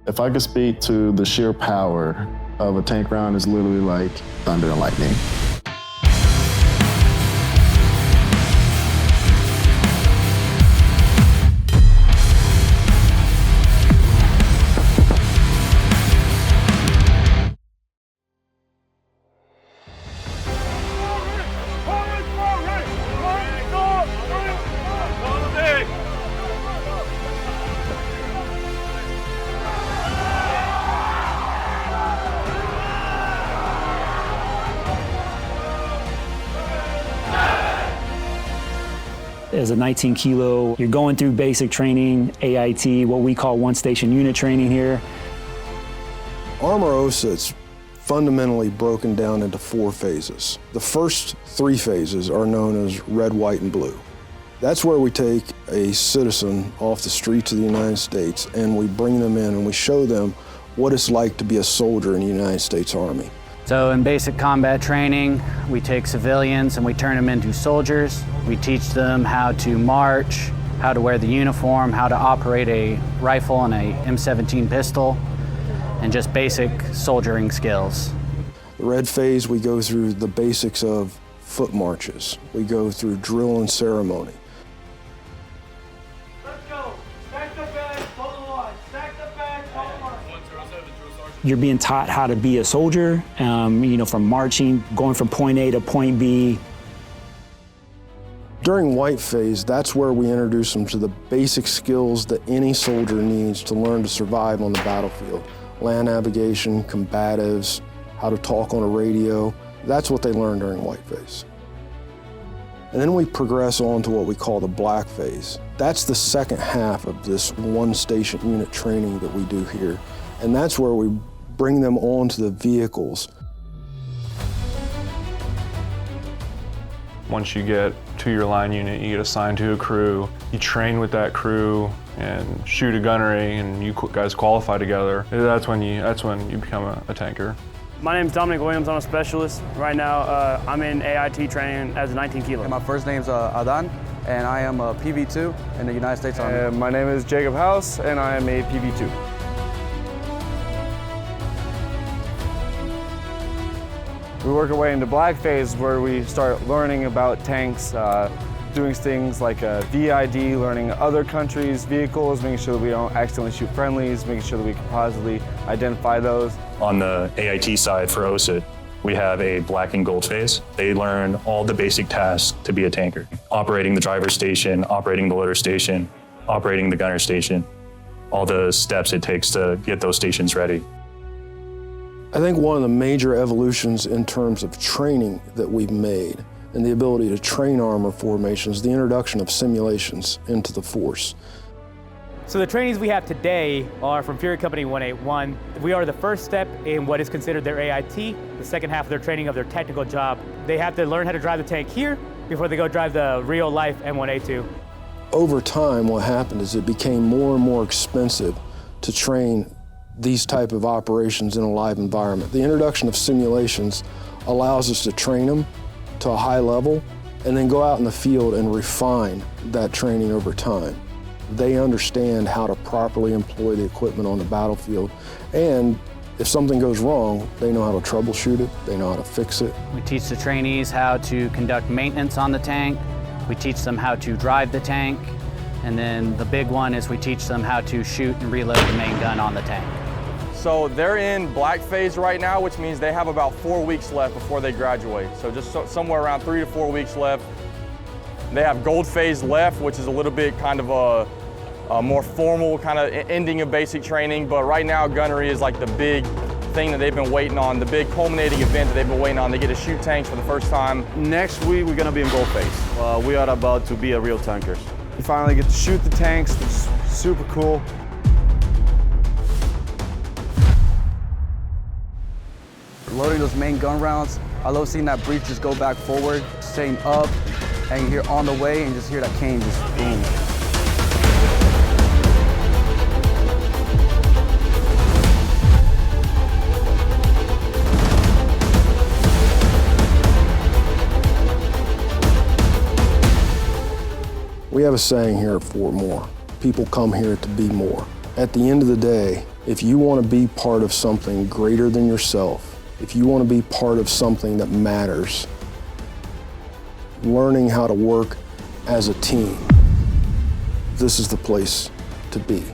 If I could speak to the sheer power of a tank round, is literally like thunder and lightning. As a 19 kilo, you're going through basic training, AIT, what we call one station unit training here. Armor OSUT's fundamentally broken down into 4 phases. The first 3 phases are known as red, white, and blue. That's where we take a citizen off the streets of the United States and we bring them in and we show them what it's like to be a soldier in the United States Army. So in basic combat training, we take civilians and we turn them into soldiers. We teach them how to march, how to wear the uniform, how to operate a rifle and a M17 pistol, and just basic soldiering skills. The red phase, we go through the basics of foot marches. We go through drill and ceremony. Let's go. Stack the bags, hold the line. Stack the bags, hold the line. You're being taught how to be a soldier, from marching, going from point A to point B. During white phase, that's where we introduce them to the basic skills that any soldier needs to learn to survive on the battlefield. Land navigation, combatives, how to talk on a radio. That's what they learn during white phase. And then we progress on to what we call the black phase. That's the second half of this one station unit training that we do here. And that's where we bring them onto the vehicles. Once you get to your line unit, you get assigned to a crew. You train with that crew and shoot a gunnery, and you guys qualify together. That's when you become a tanker. My name is Dominic Williams. I'm a specialist. Right now, I'm in AIT training as a 19 kilo. My first name's Adan, and I am a PV2 in the United States Army. My name is Jacob House, and I am a PV2. We work our way into black phase where we start learning about tanks, doing things like VID, learning other countries' vehicles, making sure that we don't accidentally shoot friendlies, making sure that we can positively identify those. On the AIT side for OSUT, we have a black and gold phase. They learn all the basic tasks to be a tanker. Operating the driver's station, operating the loader station, operating the gunner station, all the steps it takes to get those stations ready. I think one of the major evolutions in terms of training that we've made and the ability to train armor formations is the introduction of simulations into the force. So the trainings we have today are from Fury Company 181. We are the first step in what is considered their AIT, the second half of their training of their technical job. They have to learn how to drive the tank here before they go drive the real-life M1 A2. Over time, what happened is it became more and more expensive to train these type of operations in a live environment. The introduction of simulations allows us to train them to a high level and then go out in the field and refine that training over time. They understand how to properly employ the equipment on the battlefield, and if something goes wrong, they know how to troubleshoot it, they know how to fix it. We teach the trainees how to conduct maintenance on the tank. We teach them how to drive the tank. And then the big one is we teach them how to shoot and reload the main gun on the tank. So they're in black phase right now, which means they have about 4 weeks left before they graduate. So just somewhere around 3 to 4 weeks left. They have gold phase left, which is a little bit kind of a more formal kind of ending of basic training. But right now, gunnery is like the big thing that they've been waiting on, the big culminating event that they've been waiting on. They get to shoot tanks for the first time. Next week, we're gonna be in gold phase. We are about to be a real tankers. We finally get to shoot the tanks, it's super cool. Loading those main gun rounds, I love seeing that breech just go back forward, staying up, and you hear on the way and just hear that cane just boom. We have a saying here at Fort Moore, people come here to be more. At the end of the day, If you want to be part of something greater than yourself, if you want to be part of something that matters, learning how to work as a team, this is the place to be.